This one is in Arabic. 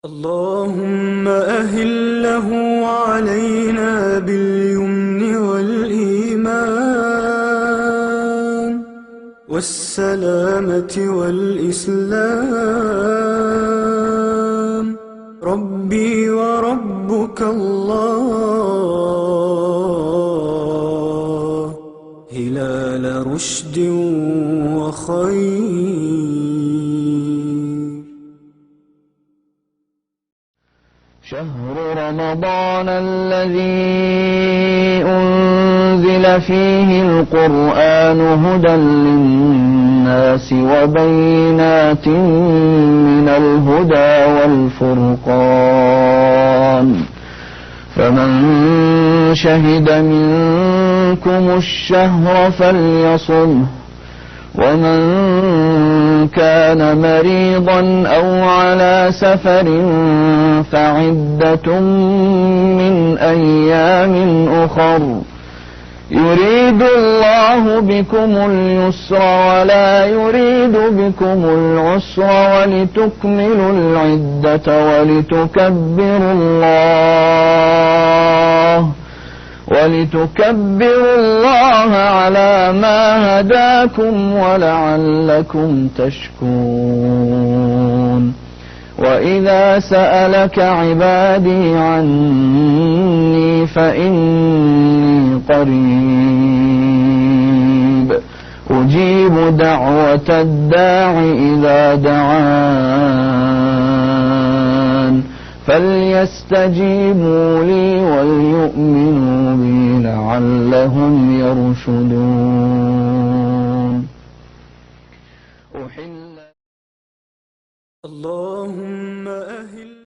اللهم أهله علينا باليمن والإيمان والسلامة والإسلام. ربي وربك الله، هلال رشد وخير. شهر رمضان الذي أنزل فيه القرآن هدى للناس وبينات من الهدى والفرقان، فمن شهد منكم الشهر فليصمه، ومن كان مريضا أو على سفر فعدة من أيام أخر، يريد الله بكم اليسر ولا يريد بكم العسر، ولتكملوا العدة ولتكبروا الله على ما هداكم ولعلكم تشكرون. وإذا سألك عبادي عني فإني قريب أجيب دعوة الداع إذا دعان، فليستجيبوا لي وليؤمنوا بي لعلهم يرشدون. اللهم